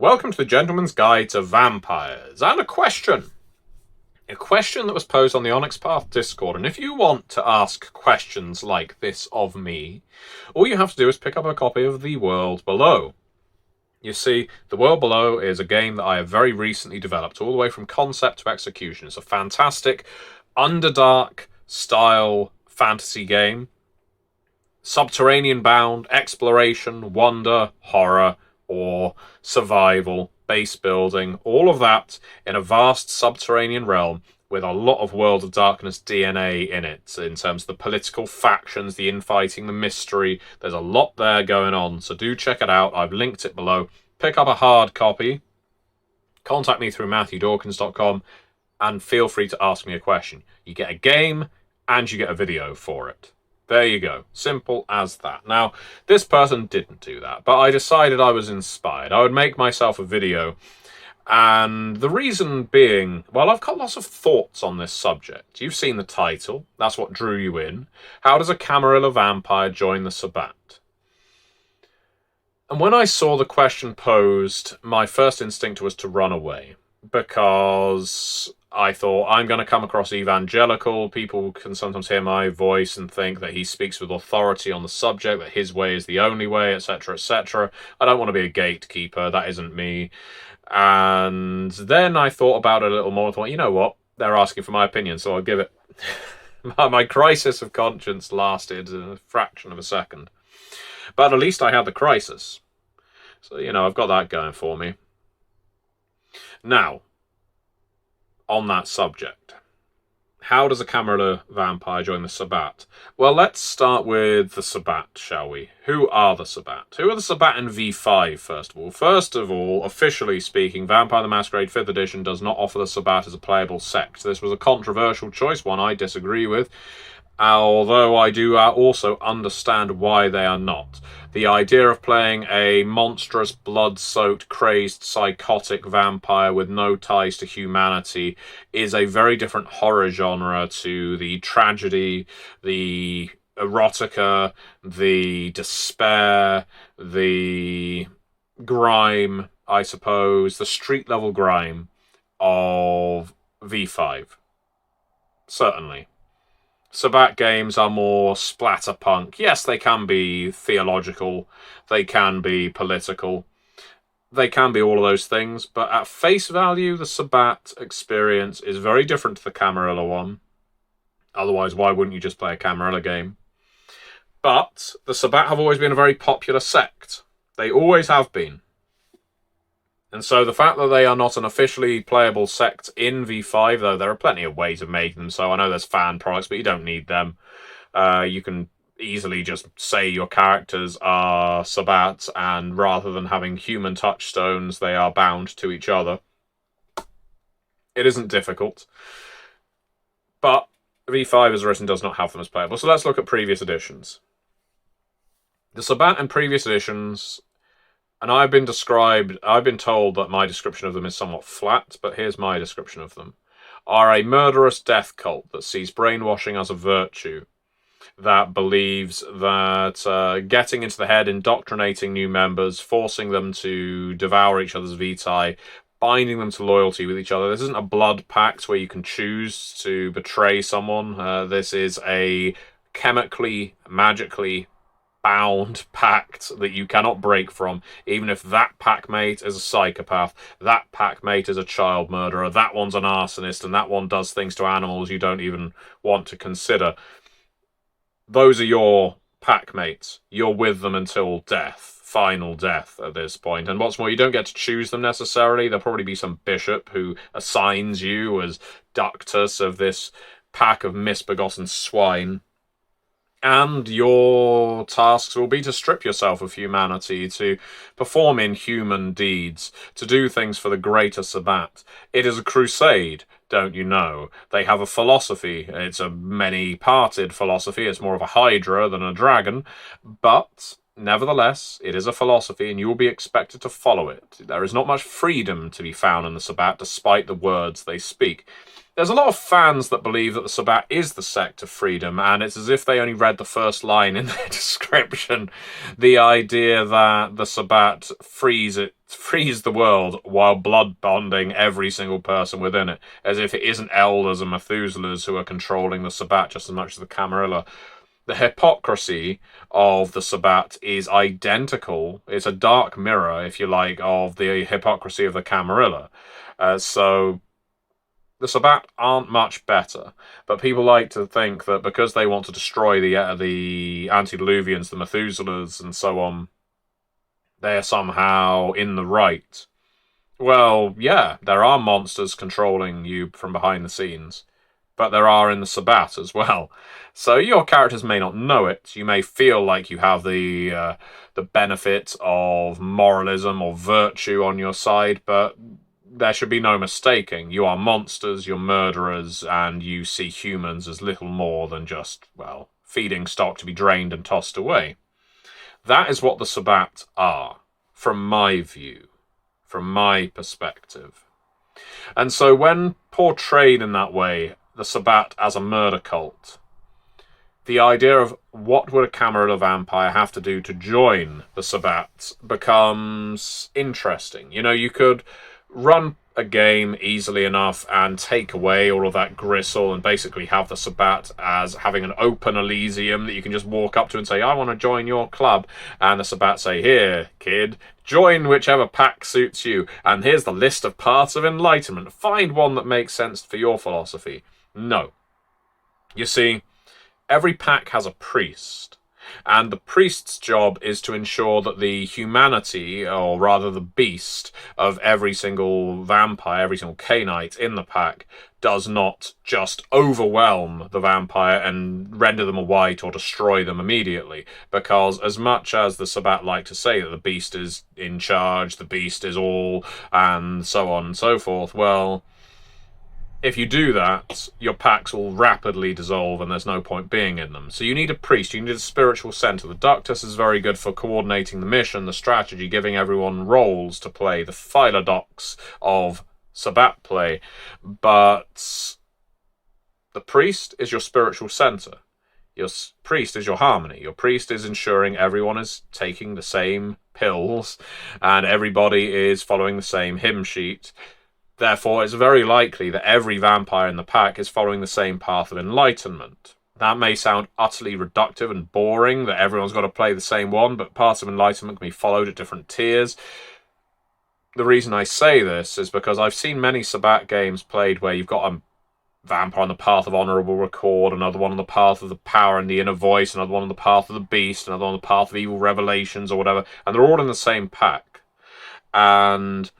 Welcome to the Gentleman's Guide to Vampires, and a question. A question that was posed on the Onyx Path Discord, and if you want to ask questions like this of me, all you have to do is pick up a copy of The World Below. You see, The World Below is a game that I have very recently developed, all the way from concept to execution. It's a fantastic, Underdark style fantasy game. Subterranean bound, exploration, wonder, horror, or survival, base building, all of that in a vast subterranean realm with a lot of World of Darkness DNA in it, in terms of the political factions, the infighting, the mystery. There's a lot there going on, so do check it out. I've linked it below. Pick up a hard copy. Contact me through MatthewDawkins.com and feel free to ask me a question. You get a game and you get a video for it. There you go. Simple as that. Now, this person didn't do that, but I decided I was inspired. I would make myself a video, and the reason being, well, I've got lots of thoughts on this subject. You've seen the title. That's what drew you in. How does a Camarilla vampire join the Sabbat? And when I saw the question posed, my first instinct was to run away, because I thought, I'm going to come across evangelical. People can sometimes hear my voice and think that he speaks with authority on the subject, that his way is the only way, etc., etc. I don't want to be a gatekeeper. That isn't me. And then I thought about it a little more and thought, you know what? They're asking for my opinion, so I'll give it. My crisis of conscience lasted a fraction of a second. But at least I had the crisis. So, I've got that going for me. Now, on that subject, how does a Camarilla vampire join the Sabbat? Well, let's start with the Sabbat, shall we? Who are the Sabbat? Who are the Sabbat in V5, first of all? First of all, officially speaking, Vampire the Masquerade 5th edition does not offer the Sabbat as a playable sect. This was a controversial choice, one I disagree with, although I do also understand why they are not. The idea of playing a monstrous, blood-soaked, crazed, psychotic vampire with no ties to humanity is a very different horror genre to the tragedy, the erotica, the despair, the grime, I suppose, the street-level grime of V5. Certainly. Sabbat games are more splatterpunk. Yes, they can be theological, they can be political, they can be all of those things, but at face value, the Sabbat experience is very different to the Camarilla one. Otherwise, why wouldn't you just play a Camarilla game? But the Sabbat have always been a very popular sect. They always have been. And so the fact that they are not an officially playable sect in V5, though there are plenty of ways of making them so. I know there's fan products, but you don't need them. You can easily just say your characters are Sabbat, and rather than having human touchstones, they are bound to each other. It isn't difficult. But V5 as written does not have them as playable. So let's look at previous editions. The Sabbat in previous editions, and I've been told that my description of them is somewhat flat, but here's my description of them, are a murderous death cult that sees brainwashing as a virtue, that believes that getting into the head, indoctrinating new members, forcing them to devour each other's vitae, binding them to loyalty with each other. This isn't a blood pact where you can choose to betray someone. This is a chemically, magically bound pact that you cannot break from, even if that packmate is a psychopath, that packmate is a child murderer, that one's an arsonist, and that one does things to animals you don't even want to consider. Those are your packmates. You're with them until death, final death at this point. And what's more, you don't get to choose them necessarily. There'll probably be some bishop who assigns you as ductus of this pack of misbegotten swine. And your tasks will be to strip yourself of humanity, to perform inhuman deeds, to do things for the greater Sabbat. It is a crusade, don't you know? They have a philosophy. It's a many-parted philosophy. It's more of a hydra than a dragon. But Nevertheless, it is a philosophy, and you will be expected to follow it. There is not much freedom to be found in the Sabbat, despite the words they speak. There's a lot of fans that believe that the Sabbat is the sect of freedom, and it's as if they only read the first line in their description. The idea that the Sabbat frees the world while blood bonding every single person within it, as if it isn't elders and Methuselahs who are controlling the Sabbat just as much as the Camarilla. The hypocrisy of the Sabbat is identical. It's a dark mirror, if you like, of the hypocrisy of the Camarilla. So the Sabbat aren't much better, but people like to think that because they want to destroy the antediluvians, the Methuselahs, and so on, they are somehow in the right. Well, yeah, there are monsters controlling you from behind the scenes, but there are in the Sabbat as well. So your characters may not know it. You may feel like you have the benefit of moralism or virtue on your side, but there should be no mistaking. You are monsters, you're murderers, and you see humans as little more than just, well, feeding stock to be drained and tossed away. That is what the Sabbat are, from my view, from my perspective. And so when portrayed in that way, the Sabbat as a murder cult, the idea of what would a Camarilla vampire have to do to join the Sabbat becomes interesting. You know, you could run a game easily enough and take away all of that gristle and basically have the Sabbat as having an open Elysium that you can just walk up to and say, I want to join your club. And the Sabbat say, here, kid, join whichever pack suits you. And here's the list of paths of enlightenment. Find one that makes sense for your philosophy. No. You see, every pack has a priest, and the priest's job is to ensure that the humanity, or rather the beast, of every single vampire, every single Cainite in the pack, does not just overwhelm the vampire and render them a white or destroy them immediately. Because as much as the Sabbat like to say that the beast is in charge, the beast is all, and so on and so forth, well, if you do that, your packs will rapidly dissolve and there's no point being in them. So you need a priest, you need a spiritual center. The Ductus is very good for coordinating the mission, the strategy, giving everyone roles to play, the philodox of Sabbat play. But the priest is your spiritual center. Your priest is your harmony. Your priest is ensuring everyone is taking the same pills and everybody is following the same hymn sheet. Therefore, it's very likely that every vampire in the pack is following the same path of enlightenment. That may sound utterly reductive and boring, that everyone's got to play the same one, but paths of enlightenment can be followed at different tiers. The reason I say this is because I've seen many Sabbat games played where you've got a vampire on the path of honourable record, another one on the path of the power and the inner voice, another one on the path of the beast, another one on the path of evil revelations or whatever, and they're all in the same pack. And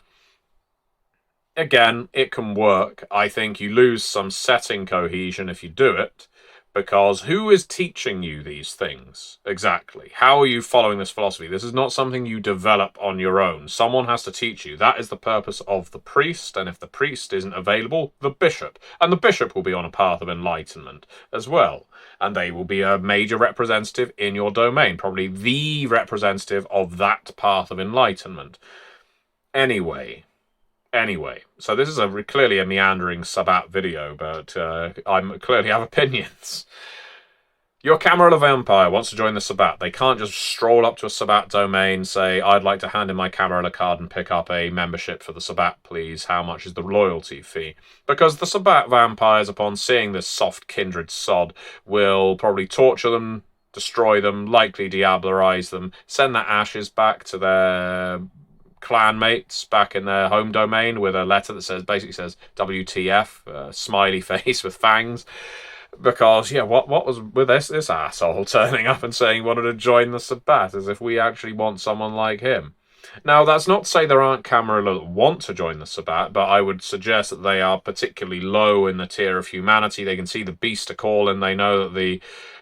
again, it can work. I think you lose some setting cohesion if you do it, because who is teaching you these things exactly? How are you following this philosophy? This is not something you develop on your own. Someone has to teach you. That is the purpose of the priest, and if the priest isn't available, the bishop. And the bishop will be on a path of enlightenment as well. And they will be a major representative in your domain, probably the representative of that path of enlightenment. Anyway, so this is clearly a meandering Sabbat video, but I clearly have opinions. Your Camarilla vampire wants to join the Sabbat. They can't just stroll up to a Sabbat domain, say, I'd like to hand in my Camarilla card and pick up a membership for the Sabbat, please. How much is the loyalty fee? Because the Sabbat vampires, upon seeing this soft kindred sod, will probably torture them, destroy them, likely diablerize them, send their ashes back to their clanmates back in their home domain with a letter that basically says WTF, smiley face with fangs. Because, yeah, what was with this asshole turning up and saying he wanted to join the Sabbat, as if we actually want someone like him. Now, that's not to say there aren't Camarilla that want to join the Sabbat, but I would suggest that they are particularly low in the tier of humanity. They can see the beast to call, and they know that the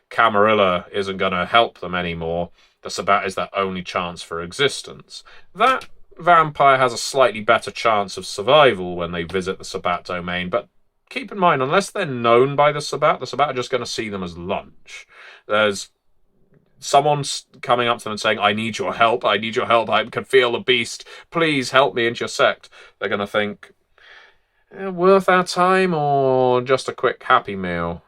Camarilla isn't going to help them anymore. The Sabbat is their only chance for existence. That vampire has a slightly better chance of survival when they visit the Sabbat domain, but keep in mind, unless they're known by the Sabbat are just going to see them as lunch. There's someone's coming up to them and saying, I need your help, I need your help, I can feel the beast, please help me into your sect, they're going to think, worth our time or just a quick Happy Meal?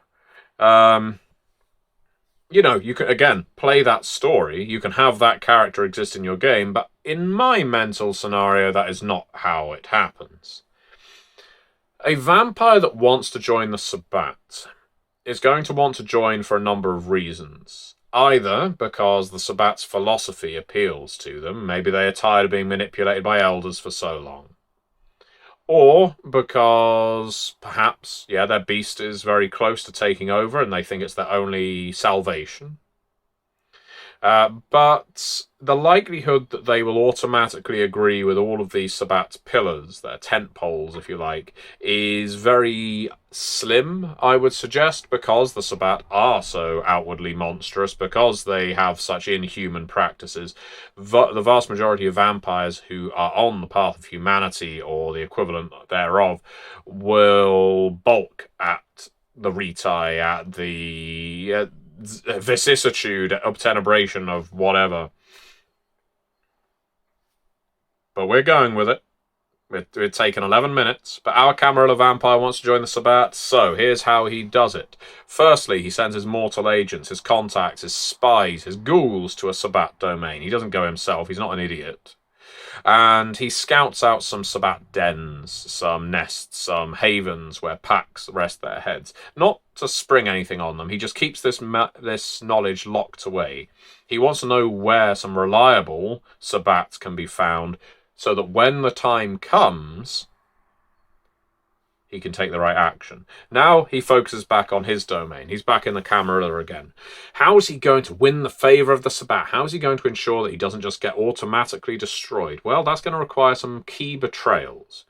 You can, again, play that story. You can have that character exist in your game, but in my mental scenario, that is not how it happens. A vampire that wants to join the Sabbat is going to want to join for a number of reasons. Either because the Sabbat's philosophy appeals to them, maybe they are tired of being manipulated by elders for so long. Or because, perhaps, their beast is very close to taking over and they think it's their only salvation. But the likelihood that they will automatically agree with all of these Sabbat pillars, their tent poles, if you like, is very slim, I would suggest, because the Sabbat are so outwardly monstrous, because they have such inhuman practices. The vast majority of vampires who are on the path of humanity, or the equivalent thereof, will balk at the Retie, at the vicissitude, obtenebration of whatever. But we're going with it. We're taking 11 minutes, but our Camarilla vampire wants to join the Sabbat, so here's how he does it. Firstly, he sends his mortal agents, his contacts, his spies, his ghouls to a Sabbat domain. He doesn't go himself, he's not an idiot. And he scouts out some Sabbat dens, some nests, some havens where packs rest their heads. Not to spring anything on them, he just keeps this knowledge locked away. He wants to know where some reliable Sabbats can be found, so that when the time comes, he can take the right action. Now he focuses back on his domain. He's back in the Camarilla again. How is he going to win the favour of the Sabbat? How is he going to ensure that he doesn't just get automatically destroyed? Well, that's going to require some key betrayals.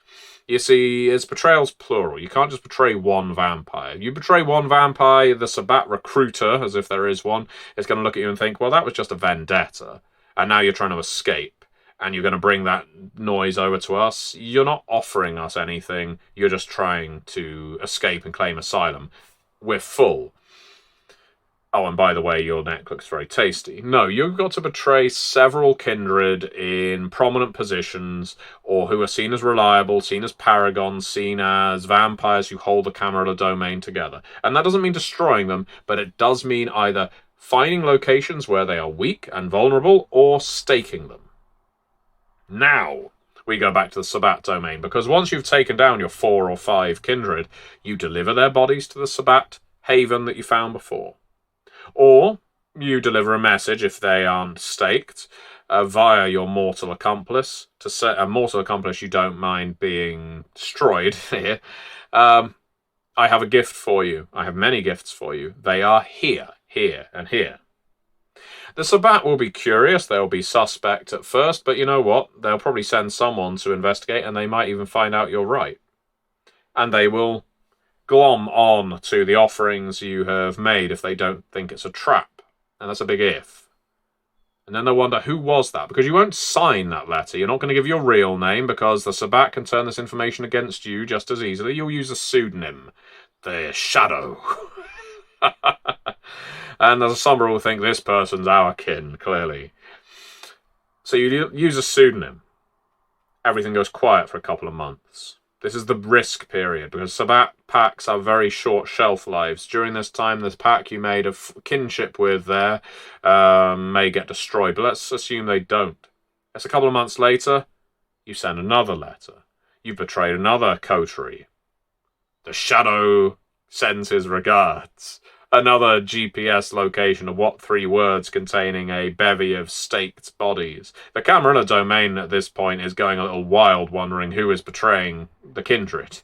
You see, it's betrayals plural. You can't just betray one vampire. You betray one vampire, the Sabbat recruiter, as if there is one, is going to look at you and think, well, that was just a vendetta, and now you're trying to escape. And you're going to bring that noise over to us. You're not offering us anything. You're just trying to escape and claim asylum. We're full. Oh, and by the way, your neck looks very tasty. No, you've got to betray several kindred in prominent positions, or who are seen as reliable, seen as paragons, seen as vampires who hold the Camarilla domain together. And that doesn't mean destroying them, but it does mean either finding locations where they are weak and vulnerable, or staking them. Now we go back to the Sabbat domain, because once you've taken down your 4 or 5 kindred, you deliver their bodies to the Sabbat haven that you found before. Or you deliver a message, if they aren't staked, via your mortal accomplice, to say a mortal accomplice you don't mind being destroyed here. I have a gift for you. I have many gifts for you. They are here, here, and here. The Sabbat will be curious, they'll be suspect at first, but you know what? They'll probably send someone to investigate, and they might even find out you're right. And they will glom on to the offerings you have made if they don't think it's a trap. And that's a big if. And then they'll wonder, who was that? Because you won't sign that letter. You're not going to give your real name, because the Sabbat can turn this information against you just as easily. You'll use a pseudonym. The Shadow. And there's some will think this person's our kin, clearly. So you use a pseudonym. Everything goes quiet for a couple of months. This is the risk period, because Sabbat packs have very short shelf lives. During this time, this pack you made of kinship with there may get destroyed, but let's assume they don't. It's a couple of months later, you send another letter. You've betrayed another coterie. The Shadow sends his regards. Another GPS location of what 3 words containing a bevy of staked bodies. The Camarilla domain at this point is going a little wild, wondering who is betraying the kindred.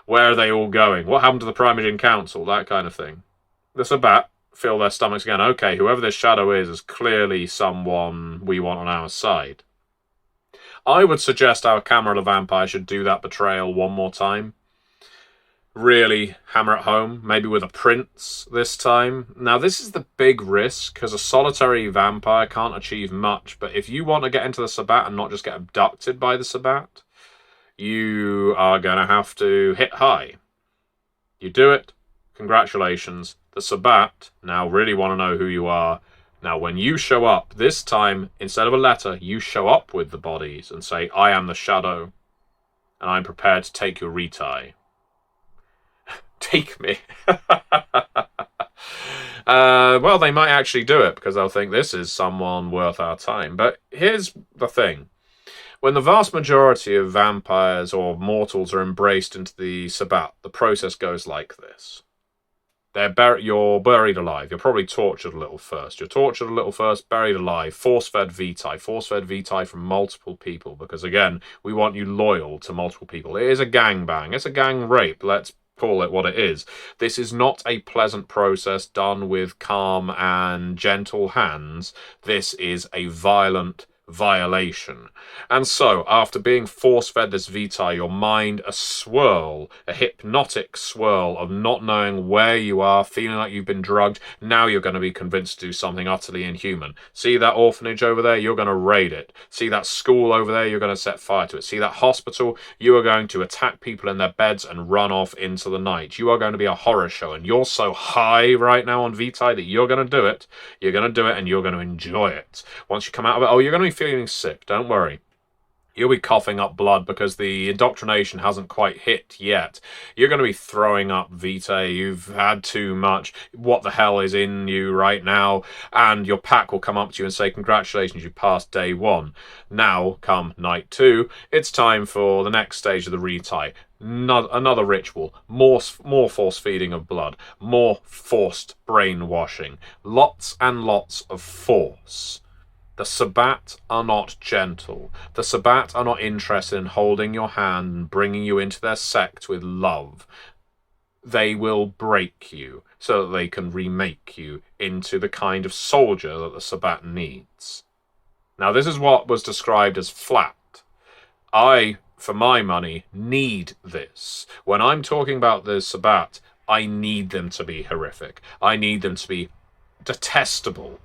Where are they all going? What happened to the Primogen Council? That kind of thing. The Sabbat feel their stomachs again. Okay, whoever this Shadow is clearly someone we want on our side. I would suggest our Camarilla vampire should do that betrayal one more time. Really hammer it home, maybe with a prince this time. Now, this is the big risk, because a solitary vampire can't achieve much, but if you want to get into the Sabbat and not just get abducted by the Sabbat, you are going to have to hit high. You do it, congratulations. The Sabbat now really want to know who you are, Now, when you show up, this time, instead of a letter, you show up with the bodies and say, I am the shadow, and I'm prepared to take your Retie. Take me. Well, they might actually do it because they'll think this is someone worth our time. But here's the thing. When the vast majority of vampires or mortals are embraced into the Sabbat, the process goes like this. You're buried alive. You're probably tortured a little first. You're tortured a little first, buried alive, force-fed Retie. Force-fed Retie from multiple people because, again, we want you loyal to multiple people. It is a gangbang. It's a gang rape. Let's call it what it is. This is not a pleasant process done with calm and gentle hands. This is a violent violation. And so, after being force-fed this Retie, your mind a swirl, a hypnotic swirl of not knowing where you are, feeling like you've been drugged. Now you're going to be convinced to do something utterly inhuman. See that orphanage over there? You're going to raid it. See that school over there? You're going to set fire to it. See that hospital? You are going to attack people in their beds and run off into the night. You are going to be a horror show, and you're so high right now on Retie that you're going to do it. You're going to do it, and you're going to enjoy it. Once you come out of it, you're going to be feeling sick, don't worry. You'll be coughing up blood because the indoctrination hasn't quite hit yet. You're going to be throwing up Retie. You've had too much. What the hell is in you right now? And your pack will come up to you and say, congratulations, you passed day 1. Now, come night 2, it's time for the next stage of the Retie. Another ritual, more force feeding of blood, more forced brainwashing, lots and lots of force. The Sabbat are not gentle. The Sabbat are not interested in holding your hand and bringing you into their sect with love. They will break you so that they can remake you into the kind of soldier that the Sabbat needs. Now, this is what was described as flat. I, for my money, need this. When I'm talking about the Sabbat, I need them to be horrific. I need them to be detestable.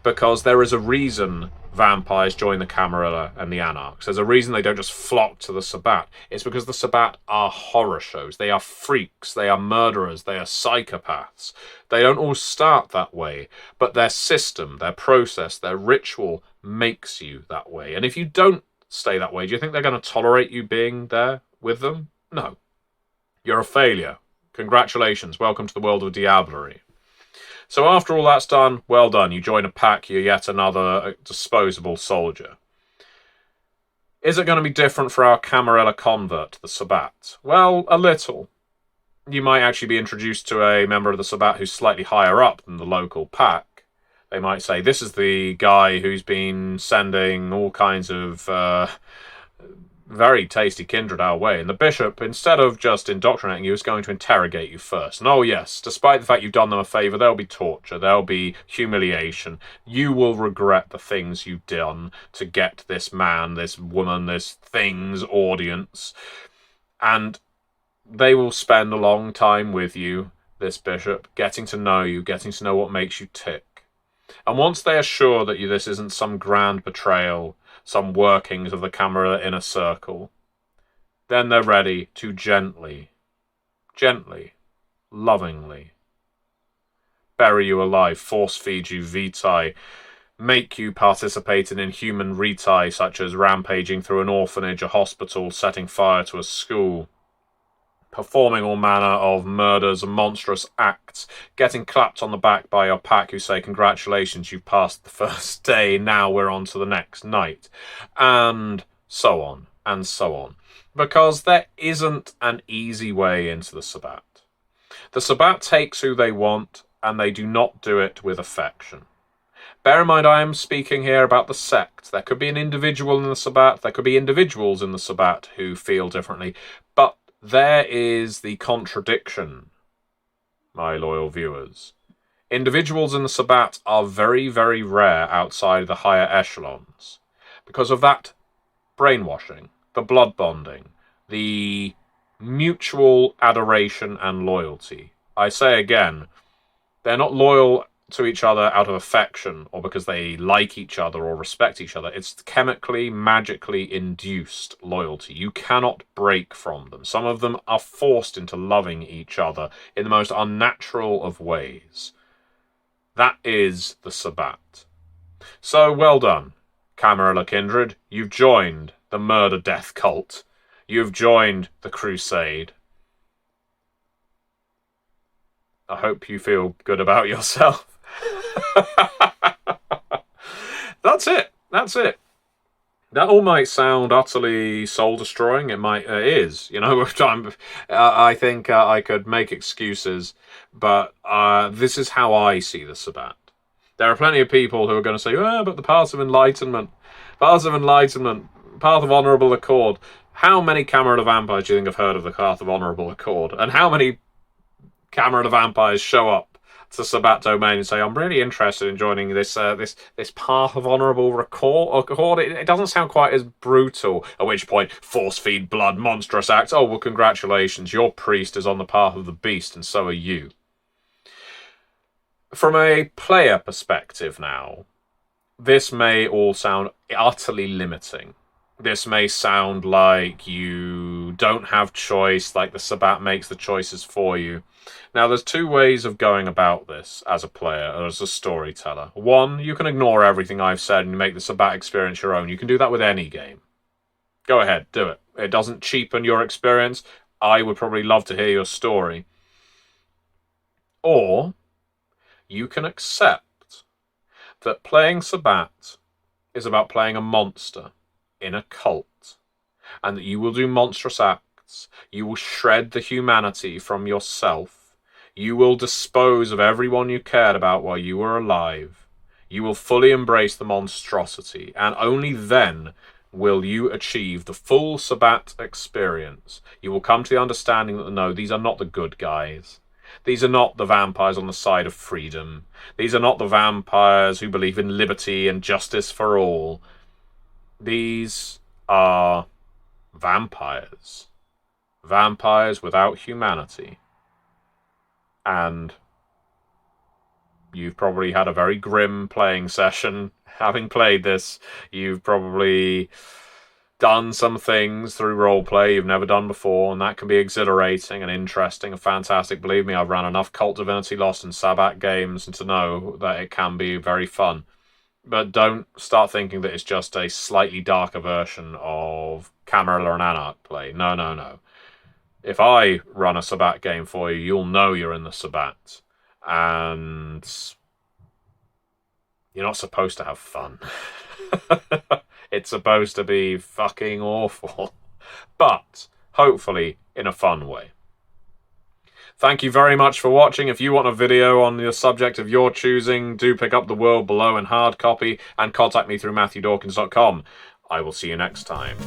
Because there is a reason vampires join the Camarilla and the Anarchs. There's a reason they don't just flock to the Sabbat. It's because the Sabbat are horror shows. They are freaks. They are murderers. They are psychopaths. They don't all start that way, but their system, their process, their ritual makes you that way. And if you don't stay that way, do you think they're going to tolerate you being there with them? No. You're a failure. Congratulations. Welcome to the world of diablerie. So after all that's done, well done. You join a pack, you're yet another disposable soldier. Is it going to be different for our Camarilla convert to the Sabbat? Well, a little. You might actually be introduced to a member of the Sabbat who's slightly higher up than the local pack. They might say, this is the guy who's been sending all kinds of very tasty kindred our way. And the bishop, instead of just indoctrinating you, is going to interrogate you first. And oh yes, despite the fact you've done them a favour, there'll be torture, there'll be humiliation. You will regret the things you've done to get this man, this woman, this thing's audience. And they will spend a long time with you, this bishop, getting to know you, getting to know what makes you tick. And once they are sure that this isn't some grand betrayal, some workings of the Camarilla inner circle, then they're ready to gently, lovingly bury you alive, force feed you Retie, make you participate in inhuman Retie such as rampaging through an orphanage, a hospital, setting fire to a school, performing all manner of murders and monstrous acts, getting clapped on the back by your pack who say, congratulations, you've passed the first day, now we're on to the next night, and so on, and so on. Because there isn't an easy way into the Sabbat. The Sabbat takes who they want, and they do not do it with affection. Bear in mind, I am speaking here about the sect. There could be an individual in the Sabbat, there could be individuals in the Sabbat who feel differently, but there is the contradiction, my loyal viewers. Individuals in the Sabbat are very, very rare outside the higher echelons because of that brainwashing, the blood bonding, the mutual adoration and loyalty. I say again, they're not loyal to each other out of affection or because they like each other or respect each other. It's chemically, magically induced loyalty. You cannot break from them. Some of them are forced into loving each other in the most unnatural of ways. That is the Sabbat. So well done, Camarilla Kindred. You've joined the murder death cult. You've joined the crusade. I hope you feel good about yourself. That's it. That's it. That all might sound utterly soul-destroying. It is. You know, I think I could make excuses, but this is how I see the Sabbat. There are plenty of people who are going to say, but the path of enlightenment, path of honourable accord. How many Camarilla vampires do you think have heard of the path of honourable accord? And how many Camarilla vampires show up to Sabbat domain and say, I'm really interested in joining this path of honourable accord? It doesn't sound quite as brutal. At which point, force feed blood, monstrous acts. Oh, well, congratulations, your priest is on the path of the beast, and so are you. From a player perspective now, this may all sound utterly limiting. This may sound like you don't have choice, like the Sabbat makes the choices for you. Now, there's two ways of going about this as a player or as a storyteller. One, you can ignore everything I've said and make the Sabbat experience your own. You can do that with any game. Go ahead, do it. It doesn't cheapen your experience. I would probably love to hear your story. Or you can accept that playing Sabbat is about playing a monster in a cult, and that you will do monstrous acts. You will shred the humanity from yourself. You will dispose of everyone you cared about while you were alive. You will fully embrace the monstrosity, and only then will you achieve the full Sabbat experience. You will come to the understanding that, no, these are not the good guys. These are not the vampires on the side of freedom. These are not the vampires who believe in liberty and justice for all. These are vampires. Vampires without humanity. And you've probably had a very grim playing session. Having played this, you've probably done some things through roleplay you've never done before, and that can be exhilarating and interesting and fantastic. Believe me, I've ran enough Cult Divinity Lost and Sabbat games to know that it can be very fun. But don't start thinking that it's just a slightly darker version of Camarilla and Anarch play. No, no, no. If I run a Sabbat game for you, you'll know you're in the Sabbat. And you're not supposed to have fun. It's supposed to be fucking awful. But hopefully in a fun way. Thank you very much for watching. If you want a video on the subject of your choosing, do pick up The World Below in hard copy and contact me through MatthewDawkins.com. I will see you next time.